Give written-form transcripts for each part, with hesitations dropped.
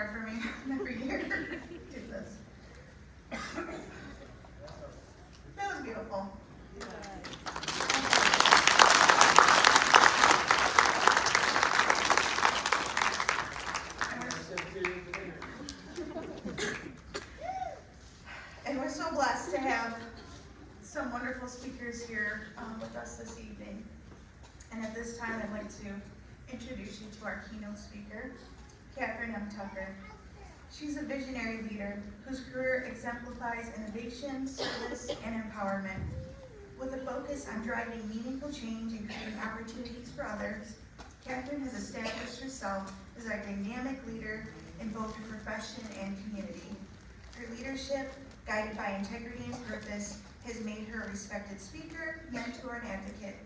hard for me every year to do this. That was beautiful. And we're so blessed to have some wonderful speakers here with us this evening. And at this time, I'd like to introduce you to our keynote speaker, Kathryn M Tucker. She's a visionary leader whose career exemplifies innovation, service, and empowerment. With a focus on driving meaningful change and creating opportunities for others, Kathryn has established herself as a dynamic leader in both her profession and community. Her leadership, guided by integrity and purpose, has made her a respected speaker, mentor, and advocate.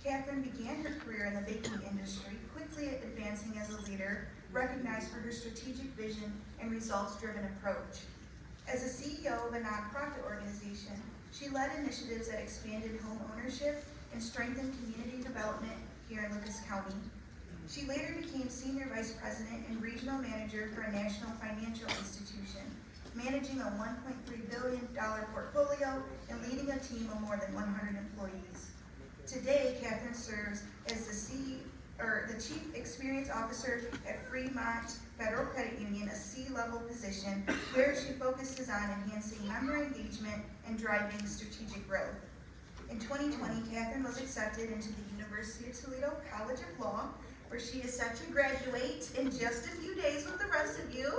Kathryn began her career in the baking industry, quickly advancing as a leader, recognized for her strategic vision and results-driven approach. As a CEO of a nonprofit organization, she led initiatives that expanded home ownership and strengthened community development here in Lucas County. She later became Senior Vice President and Regional Manager for a national financial institution, managing a $1.3 billion portfolio and leading a team of more than 100 employees. Today, Kathryn serves as the Chief Experience Officer at Fremont Federal Credit Union, a C-level position where she focuses on enhancing member engagement and driving strategic growth. In 2020, Kathryn was accepted into the University of Toledo College of Law, where she is set to graduate in just a few days with the rest of you.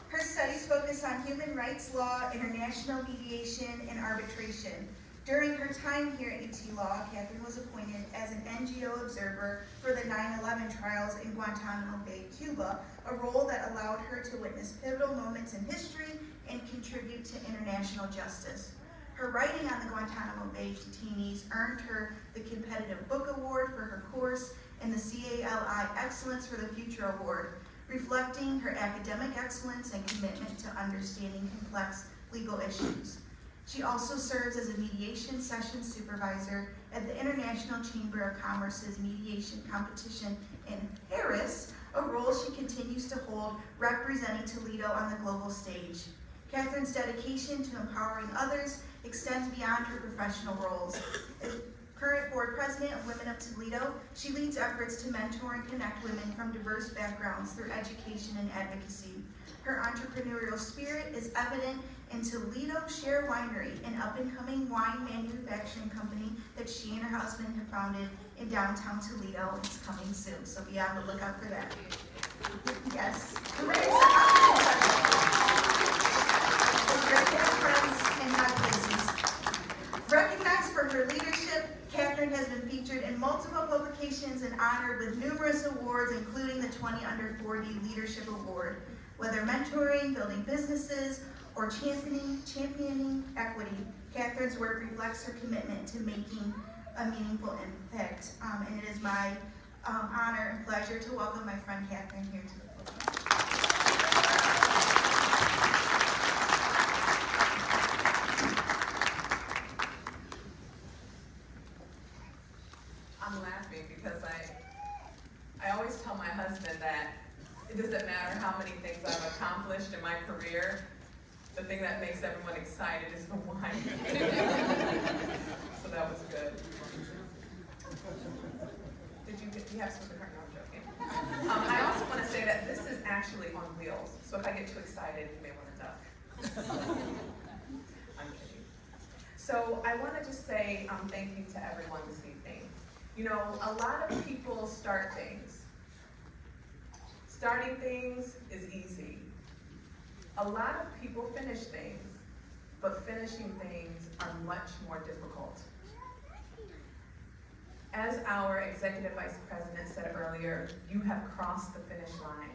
Her studies focus on human rights law, international mediation, and arbitration. During her time here at UT Law, Kathryn was appointed as an NGO observer for the 9/11 trials in Guantanamo Bay, Cuba, a role that allowed her to witness pivotal moments in history and contribute to international justice. Her writing on the Guantanamo Bay detainees earned her the Competitive Book Award for her course and the CALI Excellence for the Future Award, reflecting her academic excellence and commitment to understanding complex legal issues. She also serves as a mediation session supervisor at the International Chamber of Commerce's mediation competition in Paris, a role she continues to hold representing Toledo on the global stage. Kathryn's dedication to empowering others extends beyond her professional roles. As current board president of Women of Toledo, she leads efforts to mentor and connect women from diverse backgrounds through education and advocacy. Her entrepreneurial spirit is evident in Toledo Share Winery, an up-and-coming wine manufacturing company that she and her husband have founded in downtown Toledo. It's coming soon, so be on the lookout for that. Yes. Great to have friends and have business. Recognized for her leadership, Kathryn has been featured in multiple publications and honored with numerous awards, including the 20 Under 40 Leadership Award. Whether mentoring, building businesses, or championing equity, Kathryn's work reflects her commitment to making a meaningful impact. And it is my honor and pleasure to welcome my friend Kathryn here to the podium. I'm laughing because I always tell my husband that it doesn't matter how many things I've accomplished in my career, the thing that makes everyone excited is the wine. So that was good. Do you have some of the curtain? No, I'm joking. I also want to say that this is actually on wheels, so if I get too excited, you may want to duck. I'm kidding. So I want to just say thank you to everyone this evening. You know, a lot of people start things. Starting things is easy. A lot of people finish things, but finishing things are much more difficult. As our Executive Vice President said earlier, you have crossed the finish line.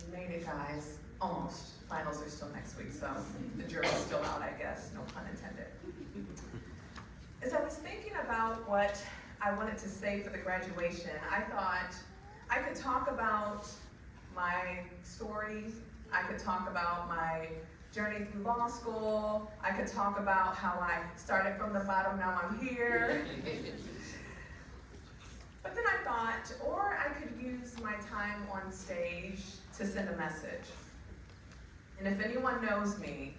You made it, guys. Almost. Finals are still next week, so the jury's still out, I guess. No pun intended. As I was thinking about what I wanted to say for the graduation, I thought I could talk about my story. I could talk about my journey through law school. I could talk about how I started from the bottom, now I'm here. But then I thought, or I could use my time on stage to send a message. And if anyone knows me,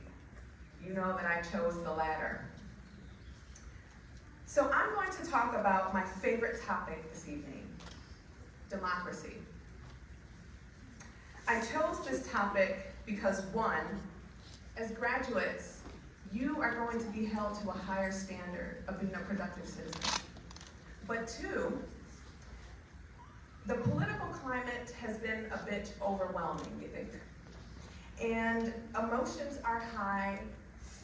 you know that I chose the latter. So I'm going to talk about my favorite topic this evening, democracy. I chose this topic because one, as graduates, you are going to be held to a higher standard of being a productive citizen. But two, the political climate has been a bit overwhelming, we think. And emotions are high,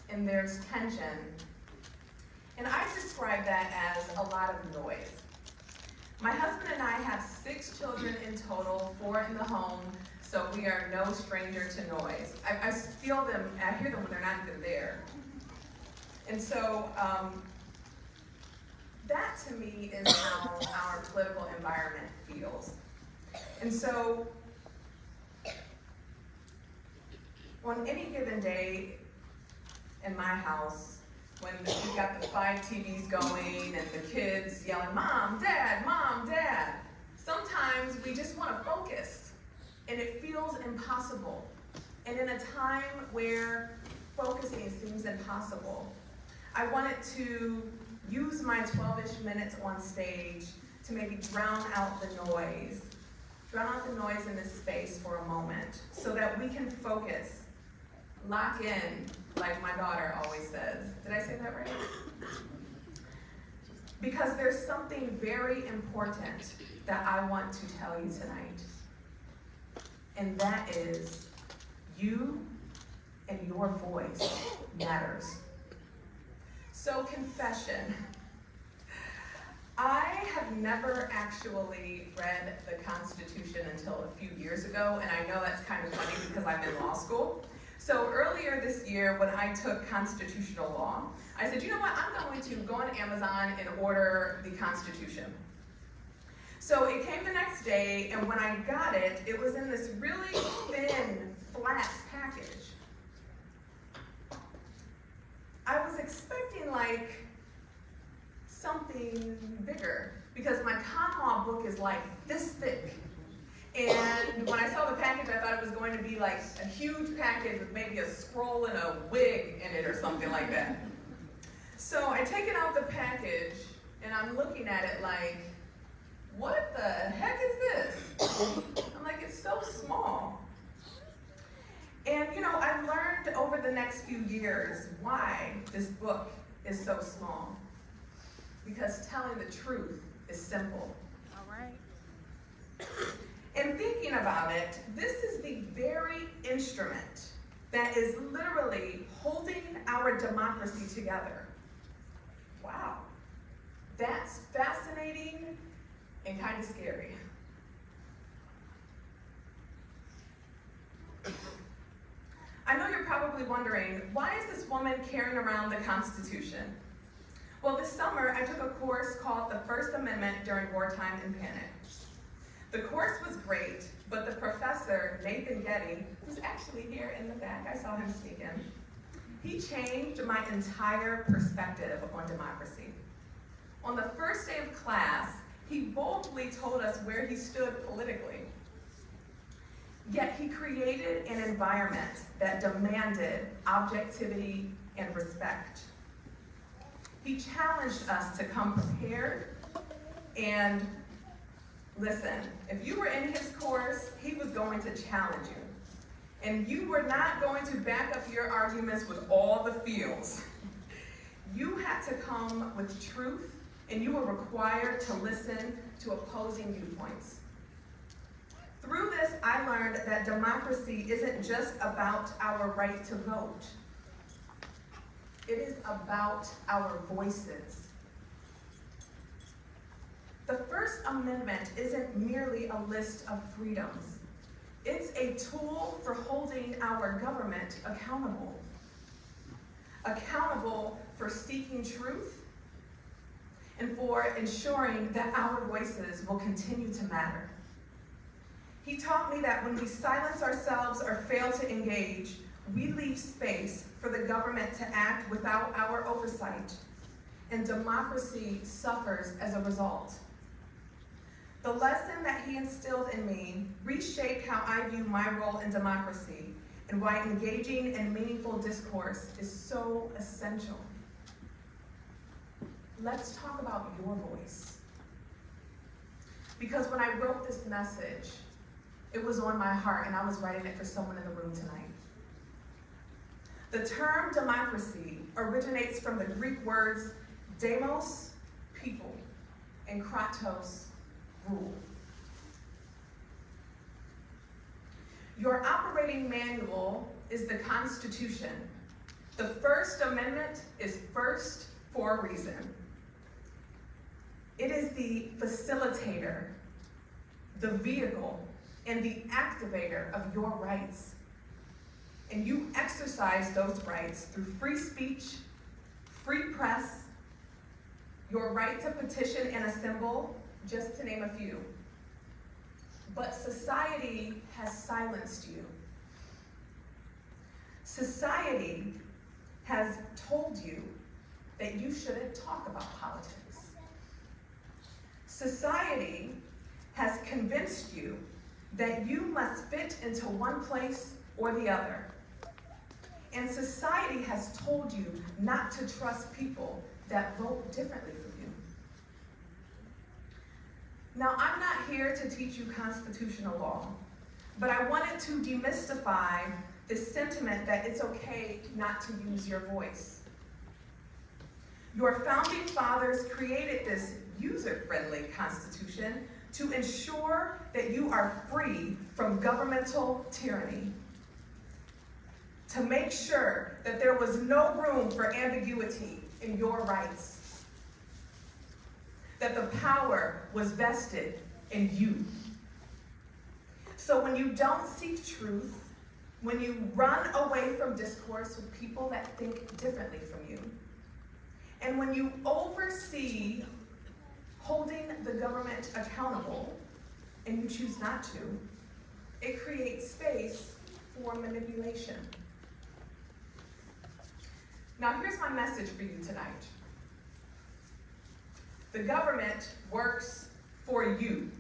and there's tension. And I describe that as a lot of noise. My husband and I have 6 children in total, 4 in the home, so we are no stranger to noise. I feel them, I hear them when they're not even there. And so that to me is how our political environment feels. And so on any given day in my house, when we've got the 5 TVs going and the kids yelling, Mom, Dad, sometimes we just want to focus and it feels impossible. And in a time where focusing seems impossible, I wanted to use my 12-ish minutes on stage to maybe drown out the noise in this space for a moment so that we can focus, lock in, like my daughter always says. Did I say that right? Because there's something very important that I want to tell you tonight. And that is, you and your voice matters. So confession. I have never actually read the Constitution until a few years ago, and I know that's kind of funny because I'm in law school. So earlier this year, when I took constitutional law, I said, you know what, I'm going to go on Amazon and order the Constitution. So it came the next day, and when I got it, it was in this really thin, flat package. I was expecting like something bigger, because my con law book is like this thick. And when I saw the package, I thought it was going to be like a huge package with maybe a scroll and a wig in it or something like that. So I take it out the package, and I'm looking at it like, what the heck is this? I'm like, it's so small. And you know, I've learned over the next few years why this book is so small. Because telling the truth is simple. All right. And thinking about it, this is the very instrument that is literally holding our democracy together. Wow. That's fascinating and kind of scary. I know you're probably wondering, why is this woman carrying around the Constitution? Well, this summer I took a course called The First Amendment During Wartime and Panic. The course was great, but the professor, Nathan Getty, who's actually here in the back, I saw him sneak in, he changed my entire perspective on democracy. On the first day of class, he boldly told us where he stood politically. Yet he created an environment that demanded objectivity and respect. He challenged us to come prepared and listen. If you were in his course, he was going to challenge you. And you were not going to back up your arguments with all the feels. You had to come with truth, and you were required to listen to opposing viewpoints. Through this, I learned that democracy isn't just about our right to vote. It is about our voices. The First Amendment isn't merely a list of freedoms. It's a tool for holding our government accountable. Accountable for seeking truth and for ensuring that our voices will continue to matter. He taught me that when we silence ourselves or fail to engage, we leave space for the government to act without our oversight, and democracy suffers as a result. The lesson that he instilled in me reshaped how I view my role in democracy and why engaging in meaningful discourse is so essential. Let's talk about your voice. Because when I wrote this message, it was on my heart and I was writing it for someone in the room tonight. The term democracy originates from the Greek words demos, people, and kratos, rule. Your operating manual is the Constitution. The First Amendment is first for a reason. It is the facilitator, the vehicle, and the activator of your rights. And you exercise those rights through free speech, free press, your right to petition and assemble, just to name a few. But society has silenced you. Society has told you that you shouldn't talk about politics. Society has convinced you that you must fit into one place or the other. And society has told you not to trust people that vote differently from you. Now, I'm not here to teach you constitutional law, but I wanted to demystify the sentiment that it's okay not to use your voice. Your founding fathers created this user-friendly constitution to ensure that you are free from governmental tyranny, to make sure that there was no room for ambiguity in your rights, that the power was vested in you. So when you don't seek truth, when you run away from discourse with people that think differently from you, and when you oversee holding the government accountable, and you choose not to, it creates space for manipulation. Now, here's my message for you tonight. The government works for you.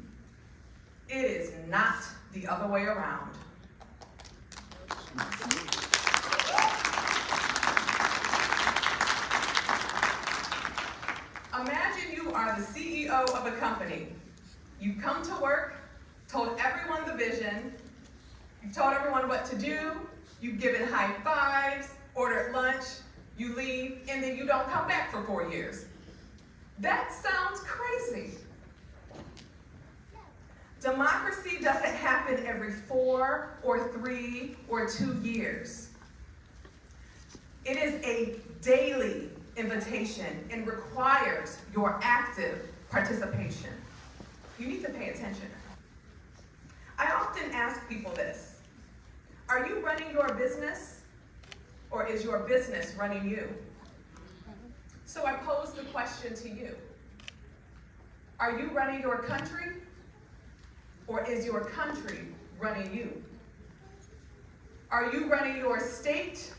It is not the other way around. Imagine you are the CEO of a company. You've come to work, told everyone the vision, you've told everyone what to do, you've given high fives, ordered lunch, you leave, and then you don't come back for 4 years. That sounds crazy. Democracy doesn't happen every 4 or 3 or 2 years. It is a daily invitation and requires your active participation. You need to pay attention. I often ask people this: are you running your business, or is your business running you? So I pose the question to you. Are you running your country, or is your country running you? Are you running your state,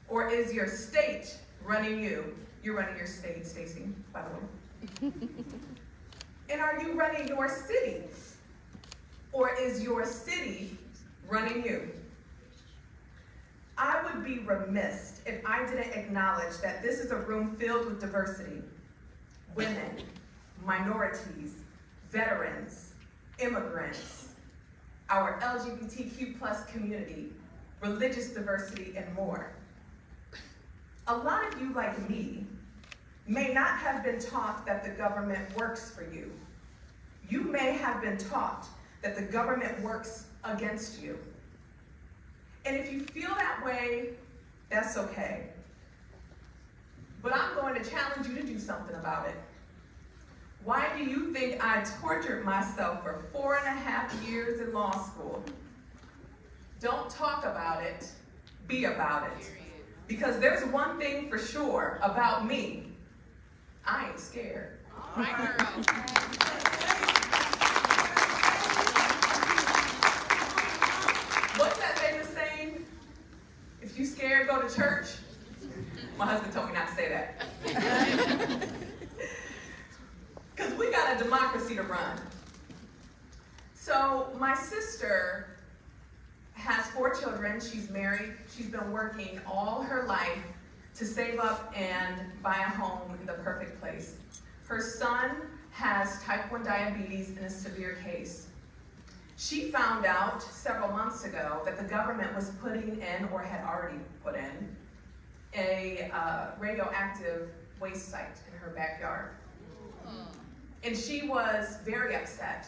or is your state running you? You're running your state, Stacy, by the way. And are you running your city, or is your city running you? I would be remiss if I didn't acknowledge that this is a room filled with diversity: women, minorities, veterans, immigrants, our LGBTQ+ community, religious diversity, and more. A lot of you, like me, may not have been taught that the government works for you. You may have been taught that the government works against you. And if you feel that way, that's okay. But I'm going to challenge you to do something about it. Why do you think I tortured myself for 4.5 years in law school? Don't talk about it, be about it. Because there's one thing for sure about me: I ain't scared. All right, girl. What's that famous saying? If you scared, go to church. My husband told me not to say that. Because we got got a democracy to run. So my sister has 4 children. She's married. She's been working all her life to save up and buy a home in the perfect place. Her son has type 1 diabetes in a severe case. She found out several months ago that the government was putting in, or had already put in, a radioactive waste site in her backyard. And she was very upset.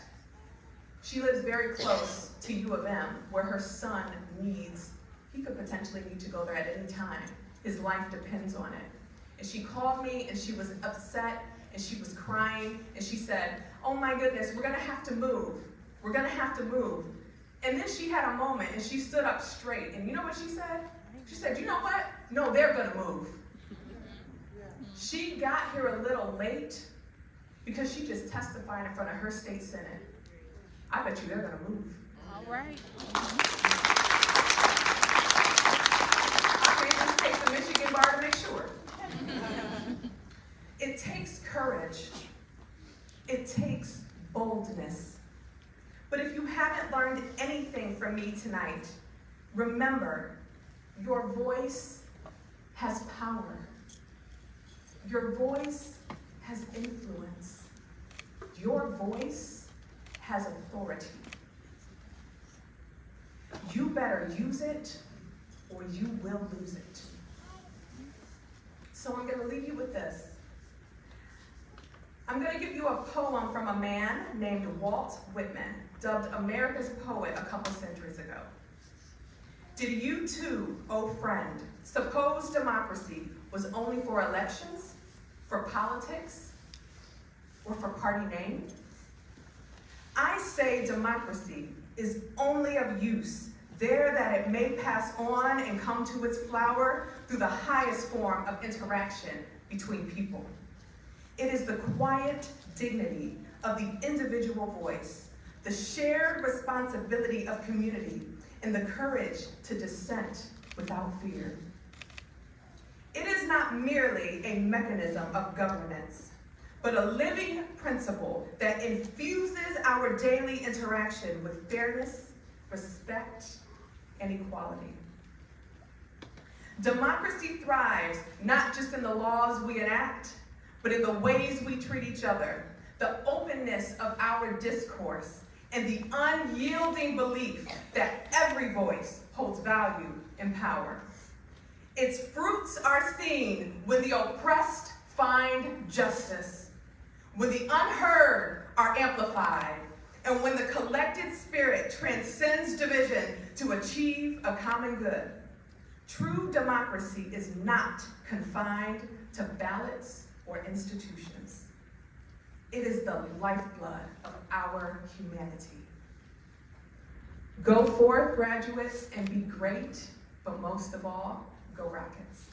She lives very close to U of M, where her son he could potentially need to go there at any time. His life depends on it. And she called me and she was upset and she was crying and she said, oh my goodness, we're gonna have to move. We're gonna have to move. And then she had a moment and she stood up straight. And you know what she said? She said, you know what? No, they're gonna move. She got here a little late because she just testified in front of her state senate. I bet you they're gonna move. All right. I may just take the Michigan bar to make sure. It takes courage. It takes boldness. But if you haven't learned anything from me tonight, remember, your voice has power. Your voice has influence. Your voice has authority. You better use it or you will lose it. So I'm going to leave you with this. I'm going to give you a poem from a man named Walt Whitman, dubbed America's poet a couple centuries ago. Did you too, oh friend, suppose democracy was only for elections, for politics, or for party name? I say democracy is only of use there that it may pass on and come to its flower through the highest form of interaction between people. It is the quiet dignity of the individual voice, the shared responsibility of community, and the courage to dissent without fear. It is not merely a mechanism of governance, but a living principle that infuses our daily interaction with fairness, respect, and equality. Democracy thrives not just in the laws we enact, but in the ways we treat each other, the openness of our discourse, and the unyielding belief that every voice holds value and power. Its fruits are seen when the oppressed find justice, when the unheard are amplified, and when the collected spirit transcends division to achieve a common good. True democracy is not confined to ballots or institutions. It is the lifeblood of our humanity. Go forth, graduates, and be great, but most of all, go Rockets.